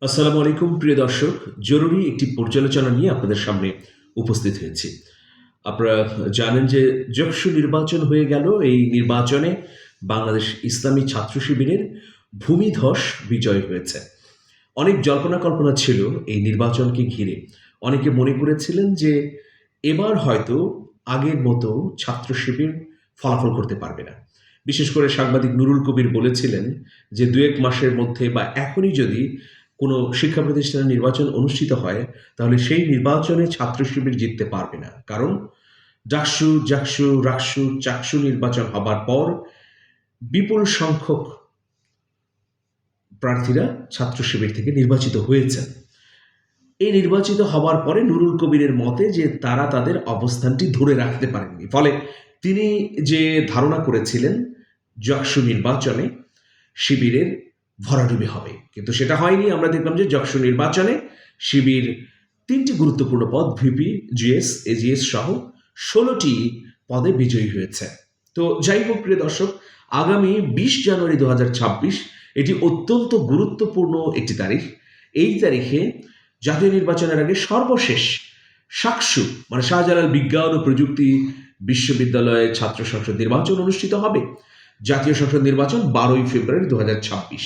আসসালামু আলাইকুম প্রিয় দর্শক। জরুরি একটি পর্যালোচনা নিয়ে আপনাদের সামনে উপস্থিত হয়েছি। আপনারা জানেন যে যকসু নির্বাচন হয়ে গেল। এই নির্বাচনে বাংলাদেশ ইসলামী ছাত্র শিবিরের ভূমিধস বিজয় হয়েছে। অনেক জল্পনা কল্পনা ছিল এই নির্বাচনকে ঘিরে। অনেকে মনে করেছিলেন যে এবার হয়তো আগের মতো ছাত্র শিবির ফলাফল করতে পারবে না। বিশেষ করে সাংবাদিক নুরুল কবির বলেছিলেন যে ২-১ মাসের মধ্যে বা এখনই যদি কোনো শিক্ষা প্রতিষ্ঠানের নির্বাচন অনুষ্ঠিত হয়, তাহলে সেই নির্বাচনে ছাত্র শিবির জিততে পারবে না। কারণ ডাকসু, জাকসু, রাকসু, চাকসু নির্বাচন হবার পর বিপুল সংখ্যক প্রার্থীরা ছাত্র শিবির থেকে নির্বাচিত হয়েছেন। এই নির্বাচিত হওয়ার পরে নুরুল কবিরের মতে যে তারা তাদের অবস্থানটি ধরে রাখতে পারেননি। ফলে তিনি যে ধারণা করেছিলেন জাকসু নির্বাচনে শিবিরের ভরাডুবি হবে, কিন্তু সেটা হয়নি। আমরা দেখলাম যে জাকসু নির্বাচনে শিবির ৩টি গুরুত্বপূর্ণ পদ ভিপি, জিএস, এজিএস সহ ১৬টি পদে বিজয়ী হয়েছে। তো যাই হোক প্রিয় দর্শক, আগামী ২০ জানুয়ারি ২০২৬ এটি অত্যন্ত গুরুত্বপূর্ণ একটি তারিখ। এই তারিখে জাতীয় নির্বাচনের আগে সর্বশেষ শাকসু মানে শাহজালাল বিজ্ঞান ও প্রযুক্তি বিশ্ববিদ্যালয়ে ছাত্র সংসদ নির্বাচন অনুষ্ঠিত হবে। জাতীয় সংসদ নির্বাচন ১২ই ফেব্রুয়ারি ২০২৬।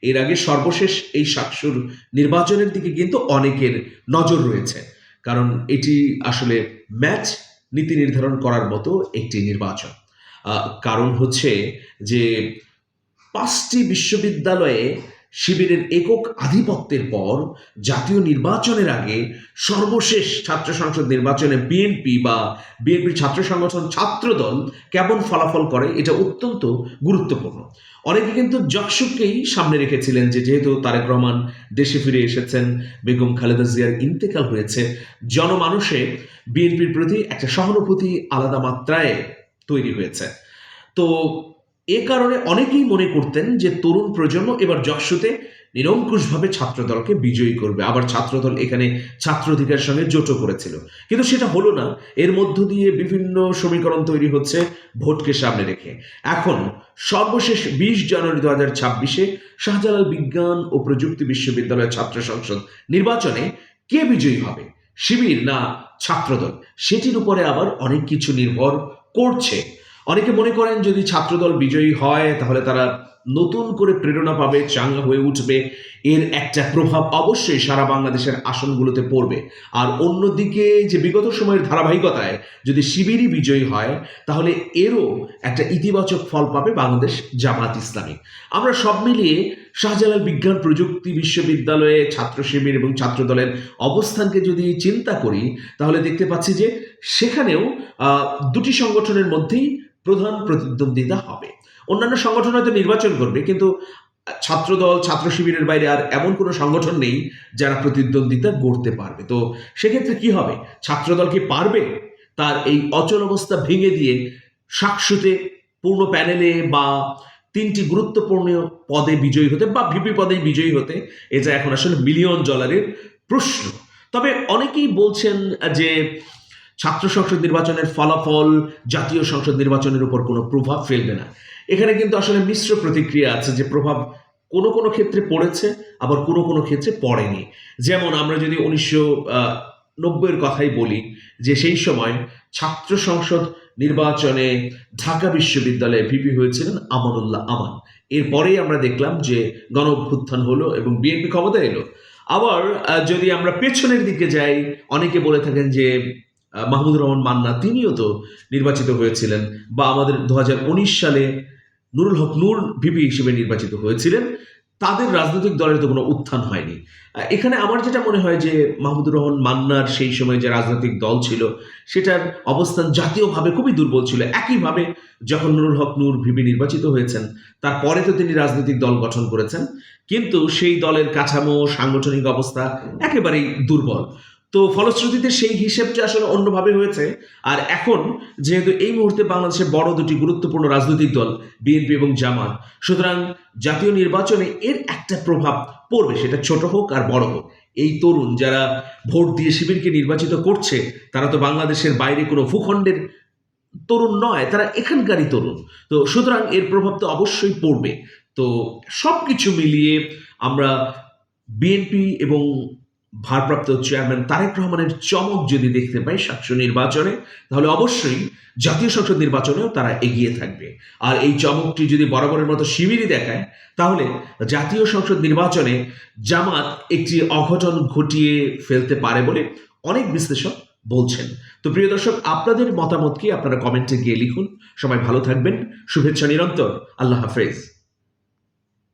এর আগে সর্বশেষ এই শাকসুর নির্বাচনের দিকে কিন্তু অনেকের নজর রয়েছে, কারণ এটি আসলে ম্যাচ নীতি নির্ধারণ করার মতো একটি নির্বাচন। কারণ হচ্ছে যে ৫টি বিশ্ববিদ্যালয়ে শিবিরের একক আধিপত্যের পর জাতীয় নির্বাচনের আগে সর্বশেষ ছাত্র সংসদ নির্বাচনে বিএনপির ছাত্র সংগঠন ছাত্রদল কেমন ফলাফল করে এটা অত্যন্ত গুরুত্বপূর্ণ। অনেকে কিন্তু জাকসুকেই সামনে রেখেছিলেন যে যেহেতু তারেক রহমান দেশে ফিরে এসেছেন, বেগম খালেদা জিয়ার ইন্তেকাল হয়েছে, জনমানুষে বিএনপির প্রতি একটা সহানুভূতি আলাদা মাত্রায় তৈরি হয়েছে। তো এ কারণে অনেকেই মনে করতেন যে তরুণ প্রজন্ম এবার যশোতে নিরঙ্কুশভাবে ছাত্রদলকে বিজয়ী করবে। আবার ছাত্রদল এখানে ছাত্র অধিকারের সঙ্গে জোটও করেছিল, কিন্তু সেটা হলো না। এর মধ্য দিয়ে বিভিন্ন সমীকরণ তৈরি হচ্ছে ভোটকে সামনে রেখে। এখন সর্বশেষ ২০ জানুয়ারি ২০২৬ শাহজালাল বিজ্ঞান ও প্রযুক্তি বিশ্ববিদ্যালয়ের ছাত্র সংসদ নির্বাচনে কে বিজয়ী হবে, শিবির না ছাত্রদল, সেটির উপরে আবার অনেক কিছু নির্ভর করছে। অনেকে মনে করেন যদি ছাত্রদল বিজয়ী হয় তাহলে তারা নতুন করে প্রেরণা পাবে, চাঙ্গা হয়ে উঠবে। এর একটা প্রভাব অবশ্যই সারা বাংলাদেশের আসনগুলোতে পড়বে। আর অন্যদিকে যে বিগত সময়ের ধারাবাহিকতায় যদি শিবিরই বিজয়ী হয়, তাহলে এরও একটা ইতিবাচক ফল পাবে বাংলাদেশ জামাত ইসলামী। আমরা সব মিলিয়ে শাহজালাল বিজ্ঞান প্রযুক্তি বিশ্ববিদ্যালয়ে ছাত্র শিবির এবং ছাত্রদলের অবস্থানকে যদি চিন্তা করি, তাহলে দেখতে পাচ্ছি যে সেখানেও দুটি সংগঠনের মধ্যেই প্রধান প্রতিদ্বন্দ্বিতা হবে। অন্যান্য সংগঠন হয়তো নির্বাচন করবে, কিন্তু ছাত্রদল, ছাত্র শিবিরের বাইরে আর এমন কোনো সংগঠন নেই যারা প্রতিদ্বন্দ্বিতা গড়তে পারবে। তো সেক্ষেত্রে কি হবে? ছাত্রদল কি পারবে তার এই অচল অবস্থা ভেঙে দিয়ে শাকসুতে পূর্ণ প্যানেলে বা ৩টি গুরুত্বপূর্ণ পদে বিজয়ী হতে বা ভিপি পদে বিজয়ী হতে? এটা এখন আসলে মিলিয়ন ডলারের প্রশ্ন। তবে অনেকেই বলছেন যে ছাত্র সংসদ নির্বাচনের ফলাফল জাতীয় সংসদ নির্বাচনের উপর কোনো প্রভাব ফেলবে না। এখানে কিন্তু আসলে মিশ্র প্রতিক্রিয়া আছে, যে প্রভাব কোনো কোনো ক্ষেত্রে পড়েছে, আবার কোনো কোনো ক্ষেত্রে পড়েনি। যেমন আমরা যদি ১৯৯০-এর কথাই বলি, যে সেই সময় ছাত্র সংসদ নির্বাচনে ঢাকা বিশ্ববিদ্যালয়ে ভিপি হয়েছিলেন আমানুল্লাহ আমান। এরপরেই আমরা দেখলাম যে গণ অভ্যুত্থান হলো এবং বিএনপি ক্ষমতায় এলো। আবার যদি আমরা পেছনের দিকে যাই, অনেকে বলে থাকেন যে মাহমুদুর রহমান মান্না তিনিও তো নির্বাচিত হয়েছিলেন, বা আমাদের ২০১৯ সালে নুরুল হক নূর ভিপি হিসেবে নির্বাচিত হয়েছিলেন। তাদের রাজনৈতিক দলের তো কোনো উত্থান হয়নি। এখানে আমার যেটা মনে হয় যে মাহমুদুর রহমান মান্নার সেই সময় যে রাজনৈতিক দল ছিল সেটার অবস্থান জাতীয়ভাবে খুবই দুর্বল ছিল। একইভাবে যখন নুরুল হক নূর ভিপি নির্বাচিত হয়েছেন, তারপরে তো তিনি রাজনৈতিক দল গঠন করেছেন, কিন্তু সেই দলের কাঠামো, সাংগঠনিক অবস্থা একেবারেই দুর্বল। তো ফলশ্রুতিতে সেই হিসেবটা আসলে অন্যভাবে হয়েছে। আর এখন যেহেতু এই মুহূর্তে বাংলাদেশের বড় দুটি গুরুত্বপূর্ণ রাজনৈতিক দল বিএনপি এবং জামাত, সুতরাং জাতীয় নির্বাচনে এর একটা প্রভাব পড়বে, সেটা ছোট হোক আর বড় হোক। এই তরুণ যারা ভোট দিয়ে শিবিরকে নির্বাচিত করছে, তারা তো বাংলাদেশের বাইরে কোনো ভূখণ্ডের তরুণ নয়, তারা এখানকারই তরুণ। তো সুতরাং এর প্রভাব তো অবশ্যই পড়বে। তো সবকিছু মিলিয়ে আমরা বিএনপি এবং ভারপ্রাপ্ত চেয়ারম্যান তারেক রহমানের চমক যদি দেখতে পাই ৭০০ নির্বাচনে, তাহলে অবশ্যই জাতীয় সংসদ নির্বাচনেও তারা এগিয়ে থাকবে। আর এই চমকটি যদি বরাবরের মতো শিবিরই দেখায়, তাহলে জাতীয় সংসদ নির্বাচনে জামাত একটি অঘটন ঘটিয়ে ফেলতে পারে বলে অনেক বিশ্লেষক বলছেন। তো প্রিয় দর্শক, আপনাদের মতামত কি আপনারা কমেন্টে গিয়ে লিখুন। সবাই ভালো থাকবেন। শুভেচ্ছা নিরন্তর। আল্লাহ হাফেজ।